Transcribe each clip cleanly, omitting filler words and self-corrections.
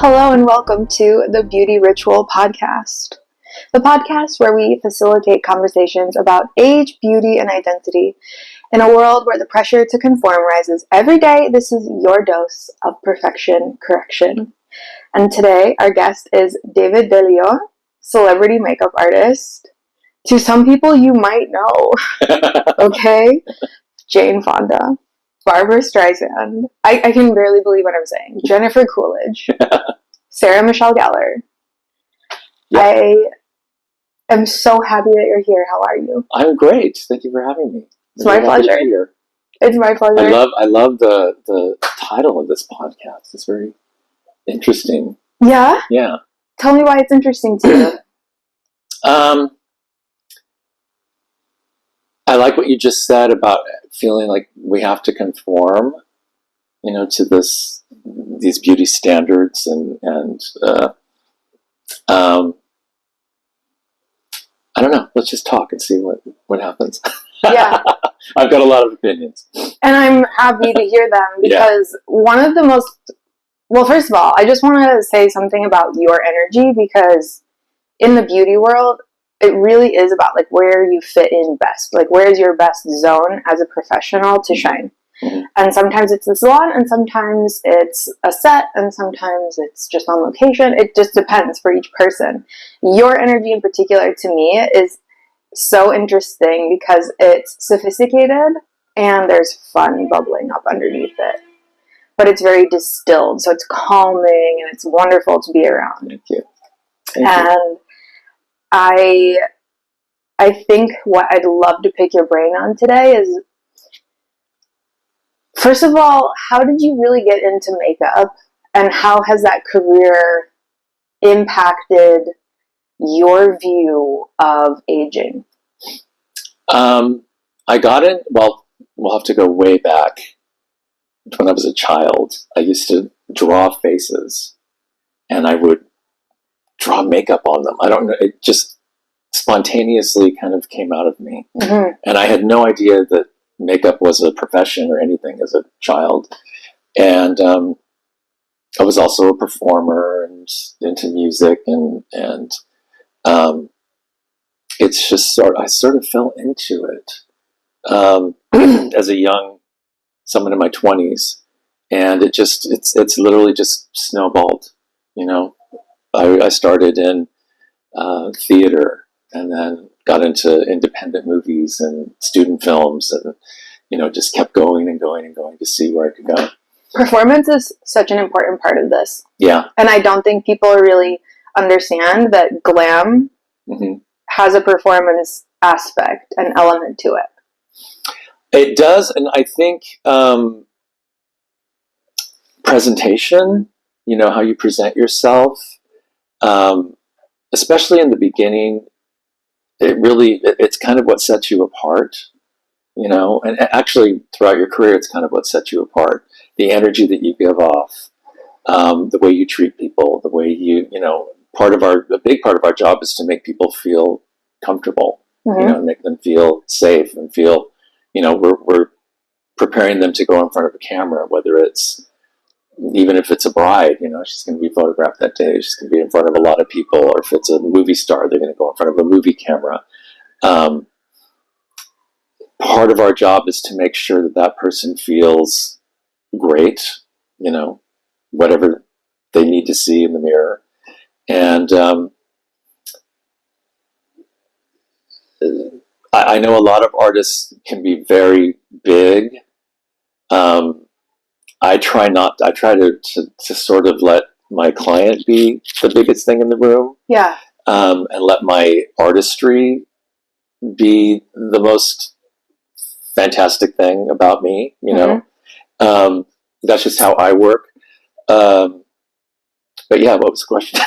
Hello and welcome to the Beauty Ritual Podcast, the podcast where we facilitate conversations about age, beauty, and identity in a world where the pressure to conform rises every day. This is your dose of perfection correction. And today our guest is David Deleon, celebrity makeup artist. To some people you might know, okay? Jane Fonda, Barbara Streisand, I can barely believe what I'm saying, Jennifer Coolidge, Michelle Gellar. Yep. I am so happy that you're here. How are you? I'm great. Thank you for having me. It's my pleasure. It's my pleasure. I love the title of this podcast. It's very interesting. Yeah? Yeah. Tell me why it's interesting to you. I like what you just said about feeling like we have to conform, to these beauty standards and I don't know. Let's just talk and see what happens. Yeah. I've got a lot of opinions. And I'm happy to hear them because one of the most... Well, first of all, I just want to say something about your energy because in the beauty world, it really is about like where you fit in best. Like where's your best zone as a professional to shine. Mm-hmm. And sometimes it's the salon and sometimes it's a set and sometimes it's just on location. It just depends for each person. Your energy in particular to me is so interesting because it's sophisticated and there's fun bubbling up underneath it. But it's very distilled, so it's calming and it's wonderful to be around. Thank you. And I think what I'd love to pick your brain on today is, first of all, how did you really get into makeup and how has that career impacted your view of aging? I got in, well, we'll have to go way back. When I was a child, I used to draw faces and I would draw makeup on them. I don't know, it just spontaneously kind of came out of me. Mm-hmm. And I had no idea that makeup was a profession or anything as a child. And I was also a performer and into music and it's just I sort of fell into it as a young someone in my 20s, and it's literally just snowballed. I started in theater and then got into independent movies and student films and just kept going and going and going to see where I could go. Performance is such an important part of this. Yeah. And I don't think people really understand that glam has a performance aspect, an element to it. It does, and I think presentation, how you present yourself, especially in the beginning, it's kind of what sets you apart, and actually throughout your career, it's kind of what sets you apart. The energy that you give off, the way you treat people, the way a big part of our job is to make people feel comfortable, make them feel safe and feel, we're preparing them to go in front of a camera, whether it's, even if it's a bride, she's going to be photographed that day, she's going to be in front of a lot of people, or if it's a movie star, they're going to go in front of a movie camera. Part of our job is to make sure that person feels great, whatever they need to see in the mirror. And I know a lot of artists can be very big. I try to sort of let my client be the biggest thing in the room. Yeah. And let my artistry be the most fantastic thing about me, That's just how I work. But yeah, what was the question?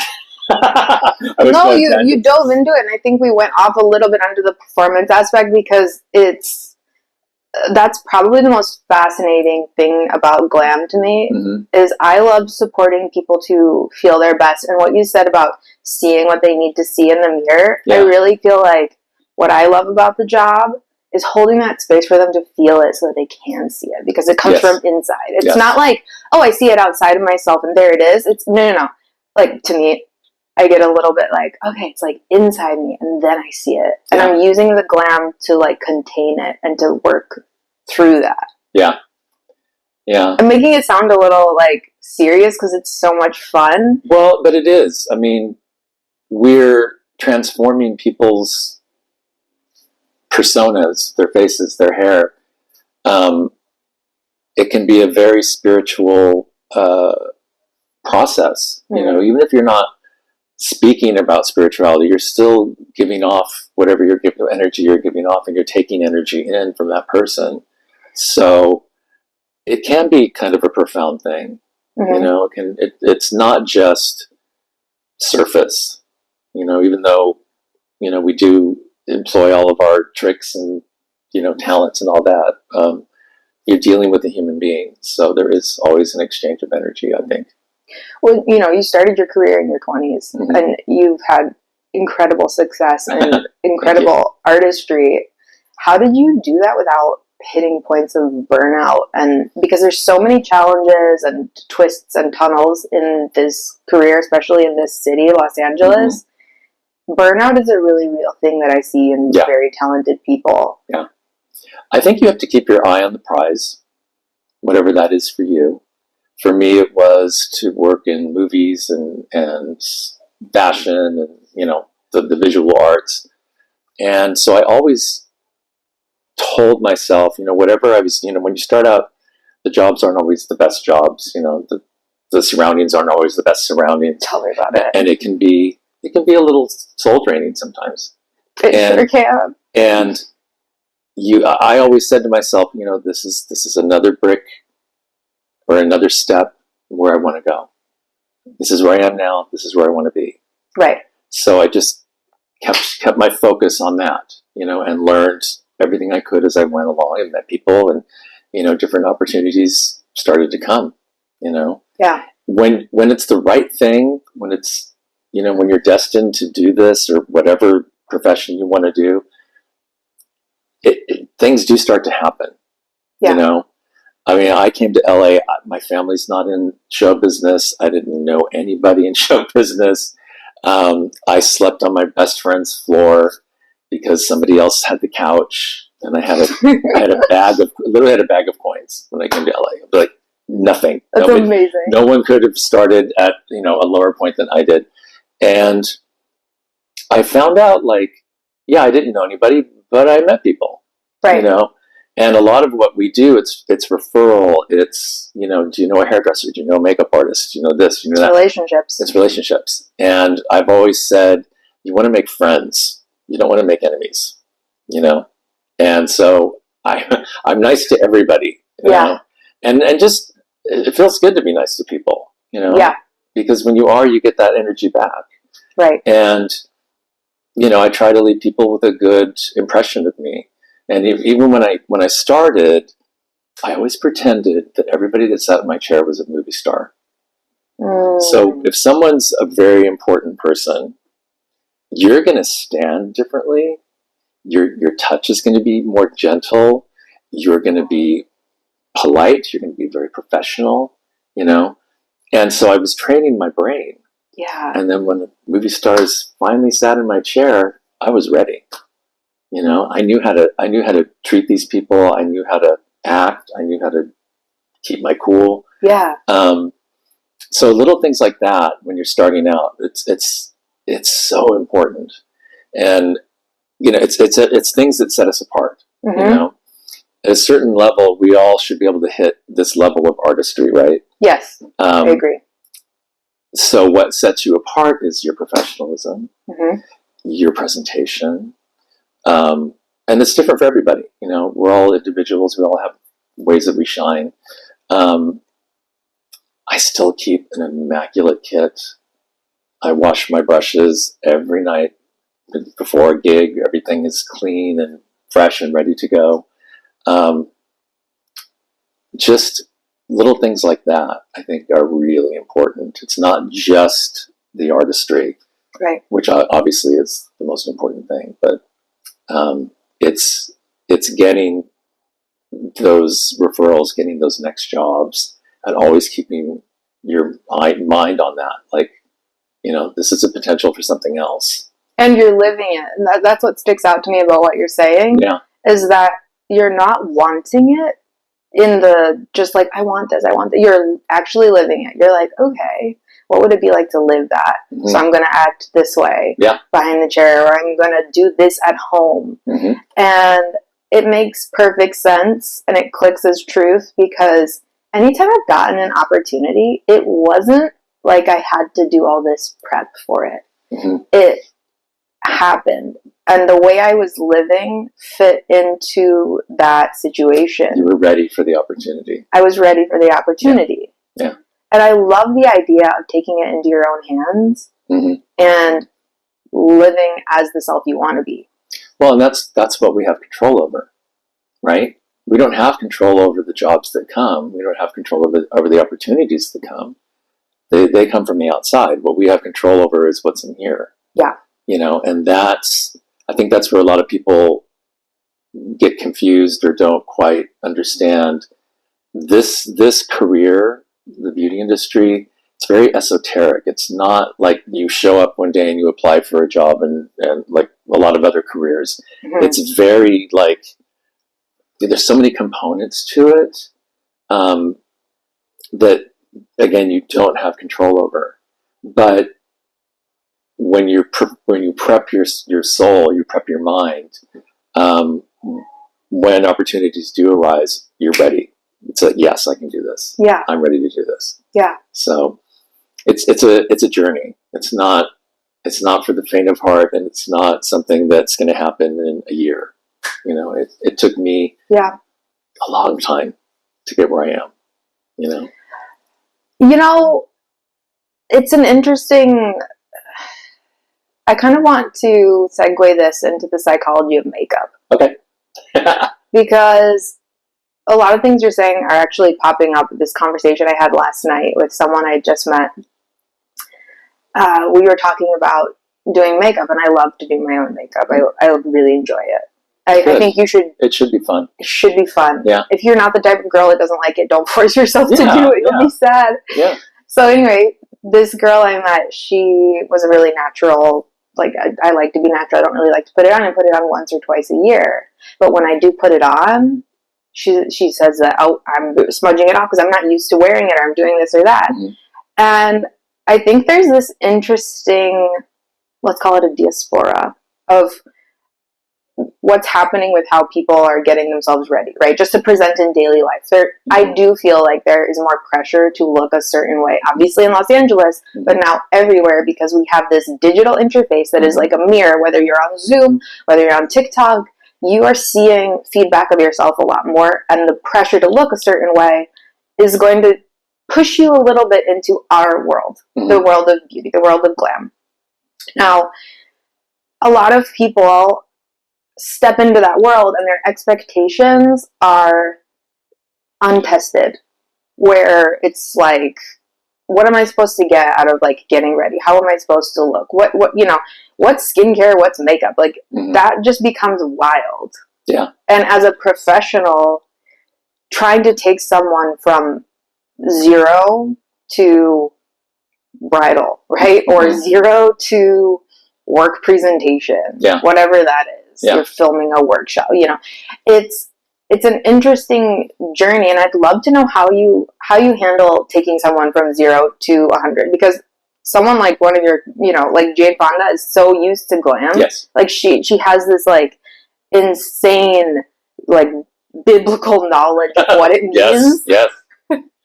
No, you dove into it, and I think we went off a little bit under the performance aspect because that's probably the most fascinating thing about glam to me, is I love supporting people to feel their best. And what you said about seeing what they need to see in the mirror, I really feel like what I love about the job is holding that space for them to feel it so that they can see it, because it comes from inside. It's not like, oh, I see it outside of myself and there it is. It's no. like, to me, I get a little bit like, okay, it's like inside me, and then I see it. And I'm using the glam to like contain it and to work through that. Yeah. Yeah. I'm making it sound a little like serious because it's so much fun. Well, but it is. I mean, we're transforming people's personas, their faces, their hair. It can be a very spiritual process. You know, even if you're not speaking about spirituality, you're still giving off whatever you're giving, energy you're giving off, and you're taking energy in from that person. So it can be kind of a profound thing. You know, it's not just surface. You know, even though, you know, we do employ all of our tricks and, you know, talents and all that, you're dealing with a human being. So there is always an exchange of energy, I think. Well, you know, you started your career in your 20s and you've had incredible success and incredible artistry. How did you do that without hitting points of burnout? And because there's so many challenges and twists and tunnels in this career, especially in this city, Los Angeles, burnout is a really real thing that I see in very talented people. Yeah. I think you have to keep your eye on the prize, whatever that is for you. For me, it was to work in movies and fashion and, you know, the visual arts. And so I always told myself, you know, whatever I was, you know, when you start out, the jobs aren't always the best jobs. You know, the surroundings aren't always the best surroundings. Tell me about it. And it can be a little soul draining sometimes. It sure can. And I always said to myself, you know, this is another brick or another step where I want to go. This is where I am now. This is where I want to be. Right. So I just kept my focus on that, you know, and learned everything I could as I went along and met people, and, you know, different opportunities started to come, you know. Yeah. When it's the right thing, when it's, you know, when you're destined to do this or whatever profession you want to do, things do start to happen. Yeah. You know, I mean, I came to LA, my family's not in show business. I didn't know anybody in show business. I slept on my best friend's floor because somebody else had the couch, and I had a bag of coins when I came to LA. Like, nothing. That's amazing. No one could have started at, you know, a lower point than I did. And I found out, like, yeah, I didn't know anybody, but I met people. Right. You know? And a lot of what we do, it's referral. It's, you know, do you know a hairdresser? Do you know a makeup artist? Do you know this? Do you know that? Relationships. It's relationships. And I've always said, you want to make friends. You don't want to make enemies, you know? And so I'm nice to everybody. You know? And just, it feels good to be nice to people, you know? Yeah. Because when you are, you get that energy back. Right. And, you know, I try to leave people with a good impression of me. And even when I started, I always pretended that everybody that sat in my chair was a movie star. So if someone's a very important person, you're going to stand differently. Your touch is going to be more gentle. You're going to be polite. You're going to be very professional, you know? And so I was training my brain. Yeah. And then when the movie stars finally sat in my chair, I was ready. You know, I knew how to treat these people. I knew how to act. I knew how to keep my cool. Yeah. So little things like that when you're starting out, it's so important. And, you know, it's things that set us apart. You know, at a certain level, we all should be able to hit this level of artistry, right? Yes, I agree. So what sets you apart is your professionalism, your presentation. And it's different for everybody. You know, we're all individuals. We all have ways that we shine. I still keep an immaculate kit. I wash my brushes every night before a gig. Everything is clean and fresh and ready to go. Just little things like that, I think, are really important. It's not just the artistry, right? Which obviously is the most important thing, but it's getting those referrals, getting those next jobs, and always keeping your mind on that. Like, this is a potential for something else. And you're living it. And that's what sticks out to me about what you're saying. Yeah. Is that you're not wanting it in the just like, I want this, I want that. You're actually living it. You're like, okay, what would it be like to live that? Mm-hmm. So I'm going to act this way behind the chair, or I'm going to do this at home. Mm-hmm. And it makes perfect sense, and it clicks as truth, because anytime I've gotten an opportunity, it wasn't like I had to do all this prep for it. Mm-hmm. It happened. And the way I was living fit into that situation. You were ready for the opportunity. I was ready for the opportunity. Yeah. And I love the idea of taking it into your own hands and living as the self you want to be. Well, and that's what we have control over, right? We don't have control over the jobs that come. We don't have control over the opportunities that come. They come from the outside. What we have control over is what's in here. Yeah. And I think that's where a lot of people get confused or don't quite understand this career, the beauty industry. It's very esoteric. It's not like you show up one day and you apply for a job and like a lot of other careers. Mm-hmm. It's very like, there's so many components to it that, again, you don't have control over. But when you prep your soul, you prep your mind, when opportunities do arise, you're ready. It's like, yes, I can do this. Yeah. I'm ready to do this. Yeah. So it's a journey. It's not for the faint of heart, and it's not something that's going to happen in a year. It took me a long time to get where I am. It's an interesting. I kind of want to segue this into the psychology of makeup. Okay. Because a lot of things you're saying are actually popping up with this conversation I had last night with someone I just met. We were talking about doing makeup, and I love to do my own makeup. I really enjoy it. I think you should. It should be fun. It should be fun. Yeah. If you're not the type of girl that doesn't like it, don't force yourself to do it. You'll be sad. Yeah. So anyway, this girl I met, she was a really natural. Like, I like to be natural. I don't really like to put it on. I put it on once or twice a year. But when I do put it on, she says that, I'm smudging it off because I'm not used to wearing it, or I'm doing this or that. Mm-hmm. And I think there's this interesting, let's call it a diaspora, of what's happening with how people are getting themselves ready, right? Just to present in daily life. I do feel like there is more pressure to look a certain way, obviously in Los Angeles, but now everywhere, because we have this digital interface that is like a mirror. Whether you're on Zoom, whether you're on TikTok, you are seeing feedback of yourself a lot more, and the pressure to look a certain way is going to push you a little bit into our world, the world of beauty, the world of glam. Now, a lot of people step into that world and their expectations are untested, where it's like, what am I supposed to get out of like getting ready? How am I supposed to look? What's skincare? What's makeup? Like that just becomes wild. Yeah. And as a professional, trying to take someone from 0 to bridal, right? Or 0 to work presentation, whatever that is. You're filming a workshop, it's an interesting journey, and I'd love to know how you handle taking someone from 0 to 100, because someone like one of your, like Jane Fonda is so used to glam. Yes. Like she has this like insane like biblical knowledge of what it means.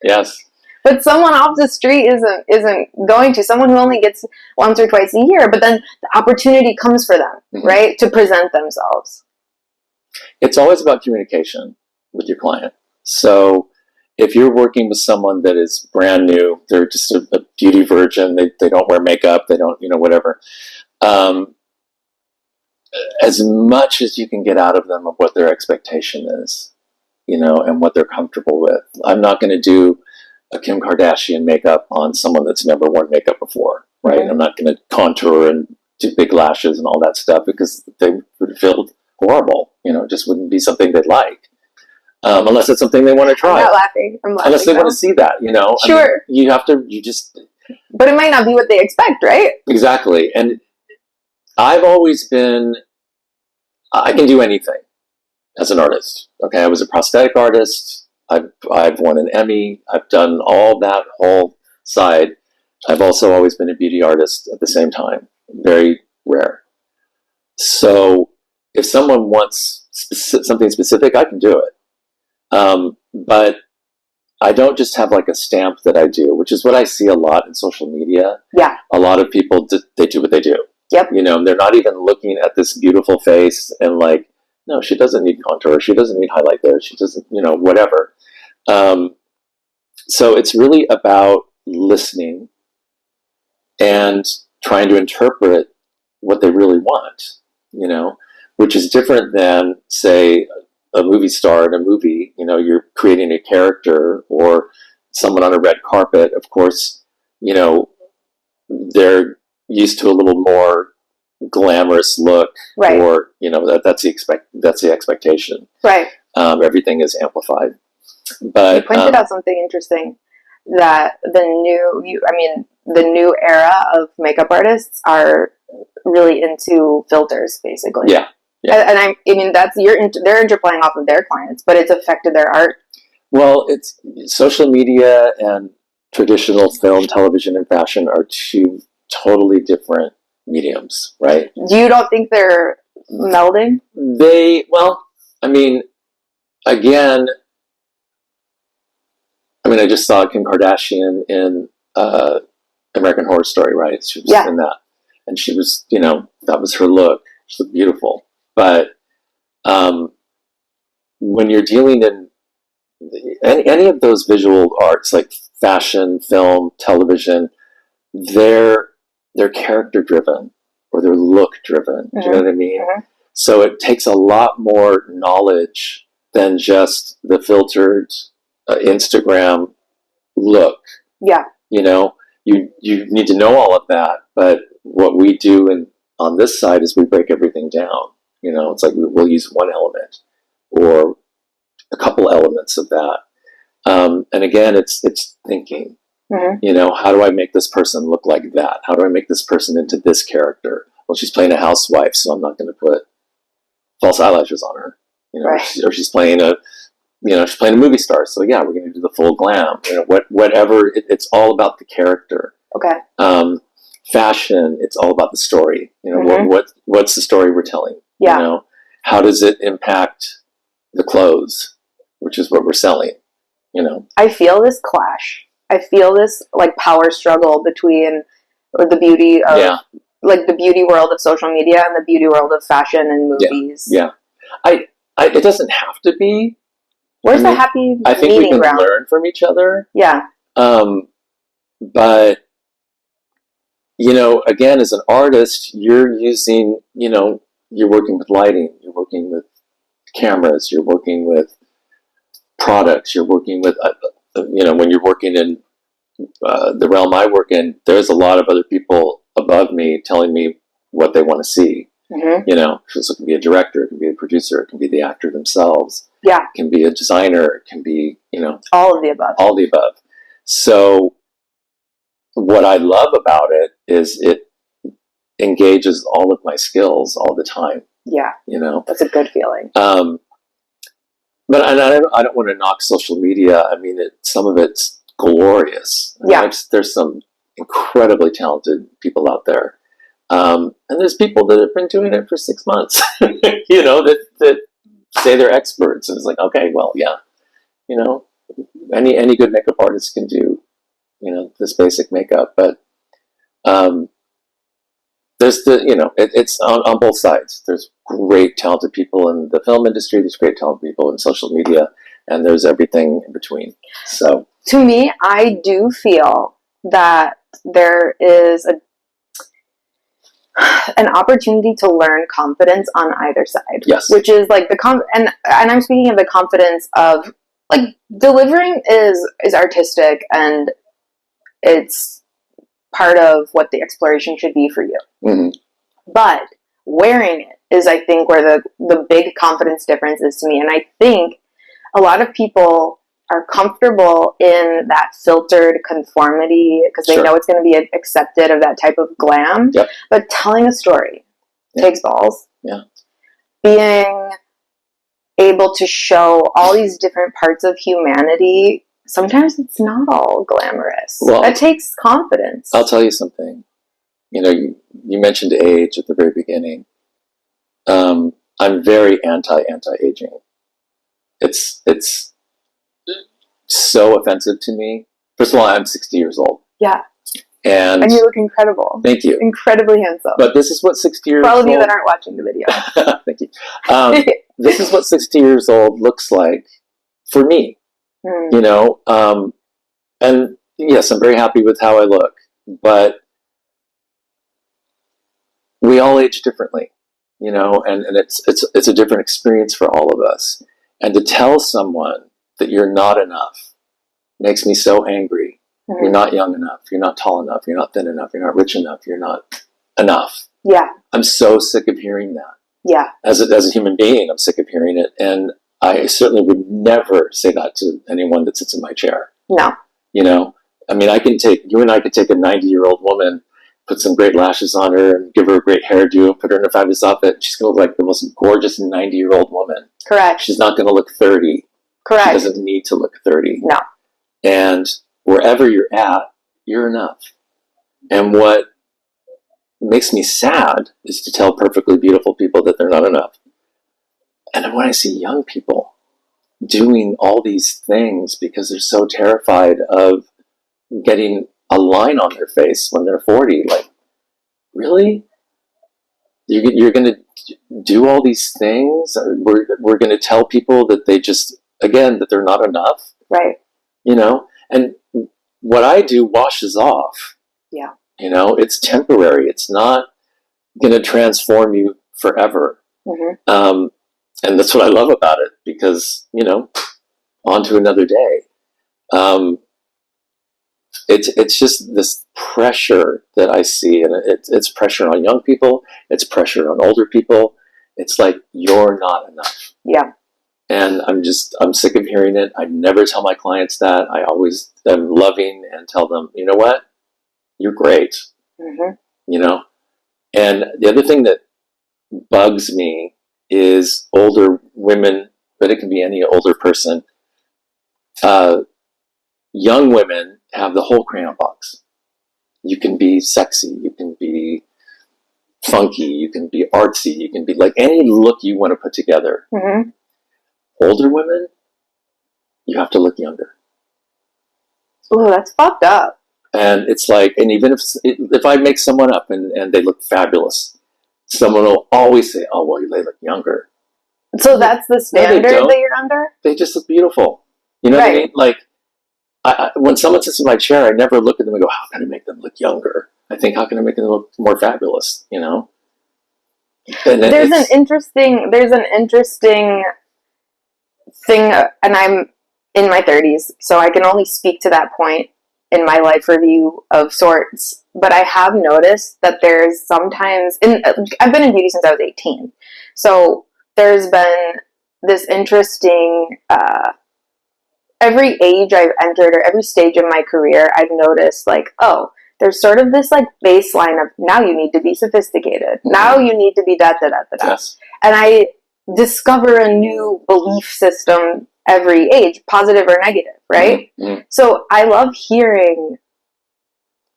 Yes. But someone off the street isn't going to. Someone who only gets once or twice a year, but then the opportunity comes for them, right, to present themselves. It's always about communication with your client. So if you're working with someone that is brand new, they're just a beauty virgin, they don't wear makeup, they don't, whatever. As much as you can get out of them of what their expectation is, and what they're comfortable with. I'm not going to do a Kim Kardashian makeup on someone that's never worn makeup before, right? I'm not going to contour and do big lashes and all that stuff, because they would feel horrible. It just wouldn't be something they'd like, unless it's something they want to try. I'm not laughing. I'm laughing. Unless they want to see that, Sure. I mean, you just But it might not be what they expect, right? Exactly. And I've always been, I can do anything as an artist. Okay, I was a prosthetic artist. I've won an Emmy. I've done all that whole side. I've also always been a beauty artist at the same time. Very rare. So if someone wants something specific, I can do it. But I don't just have like a stamp that I do, which is what I see a lot in social media. Yeah. A lot of people, they do what they do. Yep. You know, they're not even looking at this beautiful face and like, no, she doesn't need contour. She doesn't need highlight there. She doesn't, you know, whatever. So it's really about listening and trying to interpret what they really want, you know, which is different than, say, a movie star in a movie. You know, you're creating a character or someone on a red carpet. Of course, you know, they're used to a little more glamorous look, right. Or you know that's the expectation, right? Everything is amplified. But you pointed out something interesting, that the new era of makeup artists are really into filters, basically. Yeah. And I mean they're interplaying off of their clients, but it's affected their art. Well, it's social media and traditional film, television, and fashion are two totally different mediums, right? You don't think they're melding? I mean, again, I just saw Kim Kardashian in American Horror Story, right? She was in that. And she was, you know, that was her look. She looked beautiful. But when you're dealing in any of those visual arts, like fashion, film, television, they're character driven or they're look driven. Mm-hmm. Do you know what I mean? Mm-hmm. So it takes a lot more knowledge than just the filtered Instagram look. Yeah. You know, you need to know all of that. But what we do on this side is we break everything down. You know, it's like we'll use one element or a couple elements of that. And again, it's thinking. Mm-hmm. You know, how do I make this person look like that? How do I make this person into this character? Well, she's playing a housewife, so I'm not going to put false eyelashes on her. You know, right. or she's playing she's playing a movie star. So yeah, we're going to do the full glam. You know, whatever. It's all about the character. Okay. Fashion. It's all about the story. You know, mm-hmm. what's the story we're telling? Yeah. You know, how does it impact the clothes, which is what we're selling? You know, I feel this clash. I feel this like power struggle between the beauty of like the beauty world of social media and the beauty world of fashion and movies. Yeah. It doesn't have to be. Where's the happy I think we can ground? learn from each other. Yeah. But you know, again, as an artist, you're using, you know, you're working with lighting, you're working with cameras, you're working with products, you're working with, you know, when you're working in the realm I work in, there's a lot of other people above me telling me what they want to see. Mm-hmm. You know, so it can be a director, it can be a producer, it can be the actor themselves. Yeah. It can be a designer, it can be, you know, all of the above. All the above. So what I love about it is it engages all of my skills all the time. Yeah. You know, that's a good feeling. But I don't want to knock social media. I mean, some of it's glorious. Yeah. There's some incredibly talented people out there. And there's people that have been doing it for 6 months, you know, that say they're experts. And it's like, okay, well, yeah, you know, any good makeup artist can do, you know, this basic makeup. But there's it's on both sides. There's great talented people in the film industry. There's great talented people in social media, and there's everything in between. So to me, I do feel that there is an opportunity to learn confidence on either side. Yes. Which is like and I'm speaking of the confidence of like delivering is artistic and it's part of what the exploration should be for you. Mm-hmm. But wearing it is, I think, where the big confidence difference is to me. And I think a lot of people are comfortable in that filtered conformity because they know it's going to be accepted of that type of glam. Yep. But telling a story takes balls. Yeah. Being able to show all these different parts of humanity, sometimes it's not all glamorous. Well, that takes confidence. I'll tell you something. You know, you mentioned age at the very beginning. I'm very anti-aging. It's so offensive to me. First of all, I'm 60 years old. Yeah. And you look incredible. Thank you. Incredibly handsome. But this is what 60 years old... For all of you that aren't watching the video. Thank you. This is what 60 years old looks like for me. You know? And yes, I'm very happy with how I look. But we all age differently. You know? And it's a different experience for all of us. And to tell someone that you're not enough makes me so angry. You're not young enough. You're not tall enough. You're not thin enough. You're not rich enough. You're not enough. Yeah. I'm so sick of hearing that. Yeah. As a human being, I'm sick of hearing it. And I certainly would never say that to anyone that sits in my chair. No. You know? I mean, you and I could take a 90-year-old woman, put some great lashes on her, and give her a great hairdo, and put her in a fabulous outfit. She's going to look like the most gorgeous 90-year-old woman. Correct. She's not going to look 30. Correct. She doesn't need to look 30. No. And wherever you're at, you're enough. And what makes me sad is to tell perfectly beautiful people that they're not enough. And then when I see young people doing all these things because they're so terrified of getting a line on their face when they're 40, like, really? You're going to do all these things? We're going to tell people that they just, again, that they're not enough? Right. You know? And what I do washes off. Yeah. You know, it's temporary. It's not going to transform you forever. And that's what I love about it because, you know, on to another day. It's just this pressure that I see, and it's pressure on young people. It's pressure on older people. It's like, you're not enough. Yeah. And I'm sick of hearing it. I never tell my clients that. I always am loving and tell them, you know what? You're great. You know? And the other thing that bugs me is older women, but it can be any older person. Young women have the whole crayon box. You can be sexy. You can be funky. You can be artsy. You can be like any look you want to put together. Older women, you have to look younger. Oh, that's fucked up. And it's like, and even if I make someone up and they look fabulous, someone will always say, oh, well, they look younger. So that's the standard that you're under? They just look beautiful. You know what I mean? Like, when someone sits in my chair, I never look at them and go, how can I make them look younger? I think, how can I make them look more fabulous, you know? And there's an interesting thing, and I'm in my 30s, so I can only speak to that point in my life review of sorts, but I have noticed that there's sometimes, I've been in beauty since I was 18, so there's been this interesting, every age I've entered, or every stage of my career, I've noticed, like, oh, there's sort of this, like, baseline of, now you need to be sophisticated, now you need to be da-da-da-da-da, yes. And I discover a new belief system every age, positive or negative, right? So I love hearing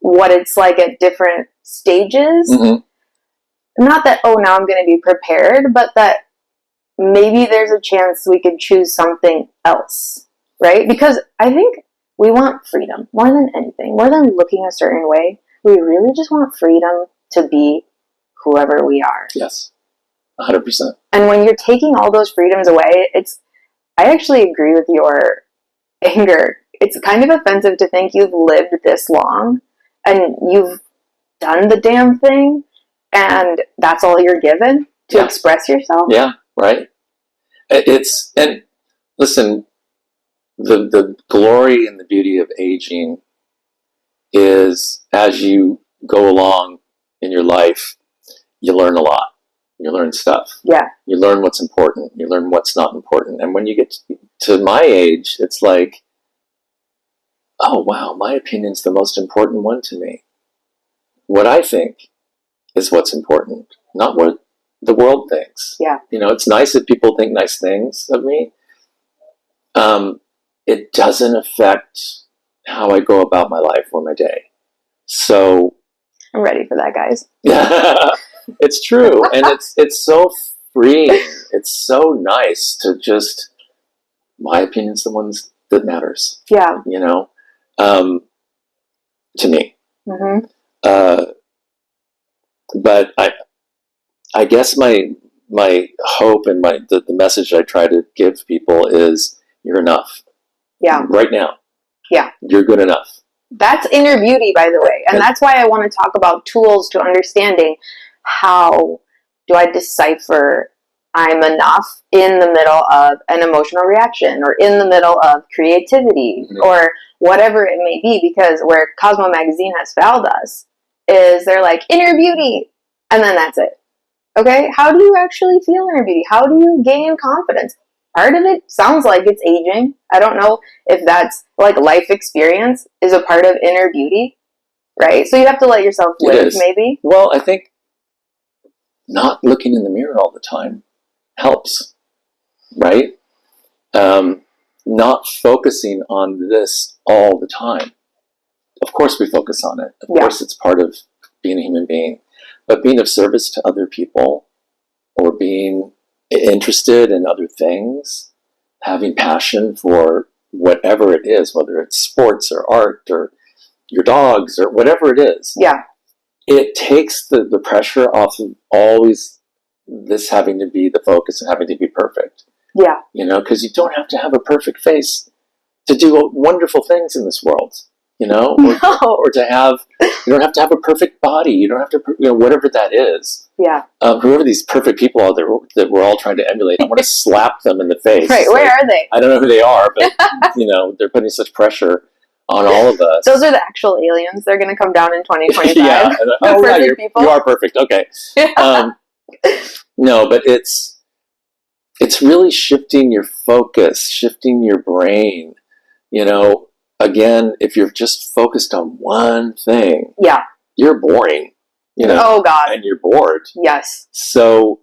what it's like at different stages. Not that, oh, now I'm going to be prepared, but that maybe there's a chance we could choose something else, right? Because I think we want freedom more than anything, more than looking a certain way. We really just want freedom to be whoever we are. Yes. 100%. And when you're taking all those freedoms away, I actually agree with your anger. It's kind of offensive to think you've lived this long and you've done the damn thing and that's all you're given to express yourself. Yeah, right. And listen, the glory and the beauty of aging is as you go along in your life, you learn a lot. You learn stuff. Yeah. You learn what's important. You learn what's not important. And when you get to my age, it's like, oh wow, my opinion's the most important one to me. What I think is what's important, not what the world thinks. Yeah. It's nice if people think nice things of me. It doesn't affect how I go about my life or my day. So I'm ready for that, guys. it's true. And it's so freeing. It's so nice to just, my opinion's the ones that matters. Yeah. To me. Mm-hmm. But I guess my hope and the message I try to give people is, you're enough. Yeah. Right now. Yeah. You're good enough. That's inner beauty, by the way. And that's why I want to talk about tools to understanding how do I decipher I'm enough in the middle of an emotional reaction, or in the middle of creativity, mm-hmm. or whatever it may be, because where Cosmo Magazine has failed us is they're like, inner beauty, and then that's it. Okay? How do you actually feel inner beauty? How do you gain confidence? Part of it sounds like it's aging. I don't know if that's like life experience is a part of inner beauty, right? So you have to let yourself live, maybe. Well, I think not looking in the mirror all the time helps, right? Not focusing on this all the time. Of course we focus on it. Of course it's part of being a human being. But being of service to other people, or being interested in other things, having passion for whatever it is, whether it's sports or art or your dogs or whatever it is. Yeah. It takes the pressure off of always this having to be the focus and having to be perfect. Yeah. Because you don't have to have a perfect face to do wonderful things in this world, No. or to have, you don't have to have a perfect body. You don't have to, whatever that is. Yeah. Whoever these perfect people are that we're all trying to emulate, I want to slap them in the face. Right, where are they? I don't know who they are, but, they're putting such pressure on all of us. Those are the actual aliens. They're going to come down in 2025. Yeah. You are perfect. Okay. Yeah. No, but it's really shifting your focus, shifting your brain. Again, if you're just focused on one thing, you're boring. Oh God. And you're bored. Yes. So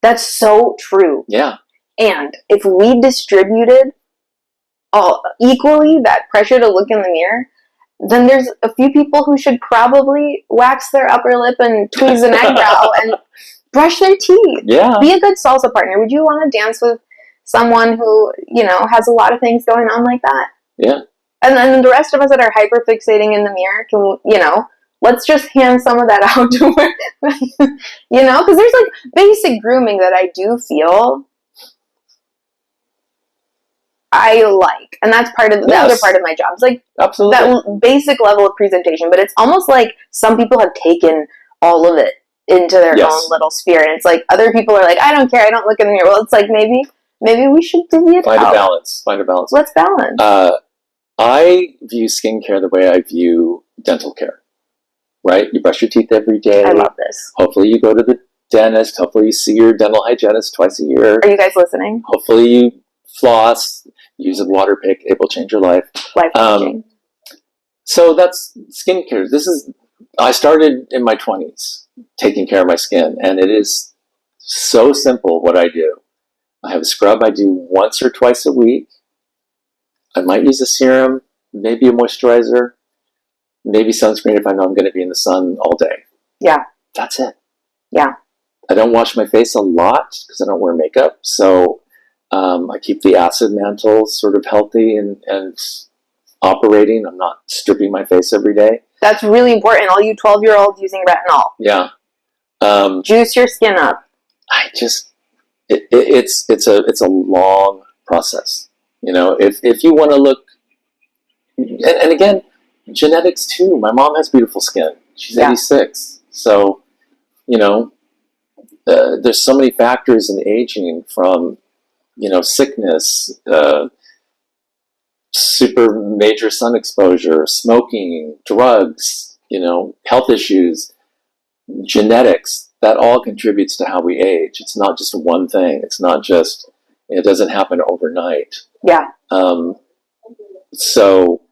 that's so true. Yeah. And if we distributed all equally that pressure to look in the mirror, then there's a few people who should probably wax their upper lip and tweeze an eyebrow and brush their teeth. Yeah. Be a good salsa partner. Would you want to dance with someone who, has a lot of things going on like that? Yeah. And then the rest of us that are hyper fixating in the mirror can, let's just hand some of that out to where, because there's like basic grooming that I do feel I like, and that's part of the other part of my job. It's like absolutely that basic level of presentation, but it's almost like some people have taken all of it into their own little sphere, and it's like other people are like, I don't care, I don't look in the mirror. Well, it's like maybe we should divvy it Find out. Find a balance. Let's balance. I view skincare the way I view dental care. Right? You brush your teeth every day. I love this. Hopefully you go to the dentist. Hopefully you see your dental hygienist twice a year. Are you guys listening? Hopefully you floss, use a water pick. It will change your life. Life changing. So that's skincare. I started in my 20s taking care of my skin, and it is so simple what I do. I have a scrub I do once or twice a week. I might use a serum, maybe a moisturizer, maybe sunscreen if I know I'm going to be in the sun all day. Yeah. That's it. Yeah. I don't wash my face a lot because I don't wear makeup. So I keep the acid mantle sort of healthy and operating. I'm not stripping my face every day. That's really important. All you 12-year-olds using retinol. Yeah. Juice your skin up. It's a long process. If you want to look, and again, genetics too. My mom has beautiful skin. She's 86. So, there's so many factors in aging, from, sickness, super major sun exposure, smoking, drugs, health issues, genetics. That all contributes to how we age. It's not just one thing. It's not just, It doesn't happen overnight. Yeah. So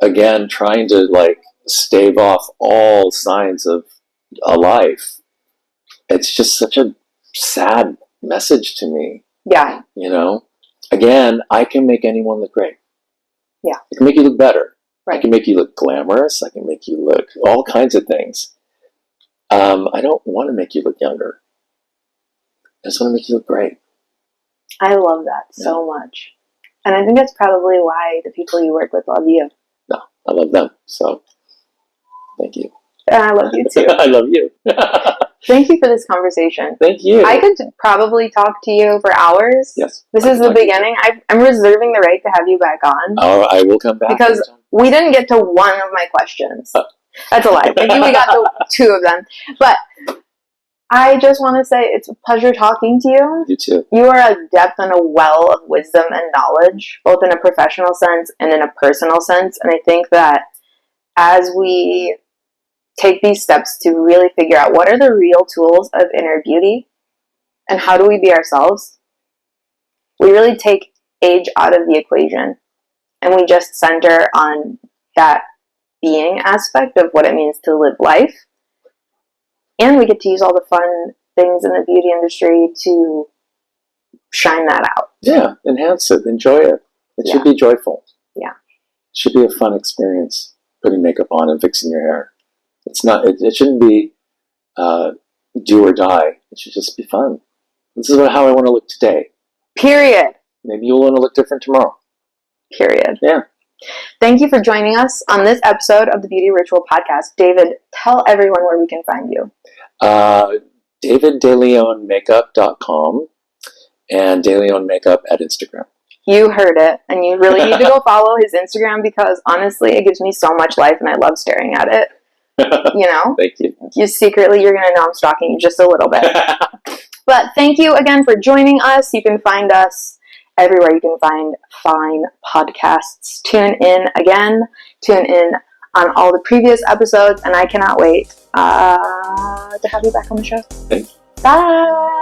again, trying to like stave off all signs of a life, it's just such a sad message to me. Yeah. You know, again, I can make anyone look great. Yeah. I can make you look better. Right. I can make you look glamorous. I can make you look all kinds of things. I don't want to make you look younger. I just want to make you look great. I love that so much. And I think that's probably why the people you work with love you. No, I love them. So, thank you. And I love you too. I love you. Thank you for this conversation. Thank you. I could probably talk to you for hours. Yes. This is the beginning. I'm reserving the right to have you back on. Oh, I will come back. Because we didn't get to one of my questions. That's a lie. Maybe we got to two of them. But I just want to say it's a pleasure talking to you. You too. You are a depth and a well of wisdom and knowledge, both in a professional sense and in a personal sense. And I think that as we take these steps to really figure out what are the real tools of inner beauty and how do we be ourselves, we really take age out of the equation and we just center on that being aspect of what it means to live life. And we get to use all the fun things in the beauty industry to shine that out. Yeah, enhance it, enjoy it. It should be joyful. Yeah. It should be a fun experience, putting makeup on and fixing your hair. It's not. It shouldn't be do or die. It should just be fun. This is how I want to look today. Period. Maybe you'll want to look different tomorrow. Period. Yeah. Thank you for joining us on this episode of the Beauty Ritual Podcast. David, tell everyone where we can find you. DavidDeleonMakeup.com and Deleon Makeup at Instagram. You heard it, and you really need to go follow his Instagram because honestly, it gives me so much life, and I love staring at it. You know? Thank you. Secretly, you're going to know I'm stalking you just a little bit. But thank you again for joining us. You can find us everywhere you can find fine podcasts. Tune in again. Tune in on all the previous episodes, and I cannot wait to have you back on the show. Thank you. Bye.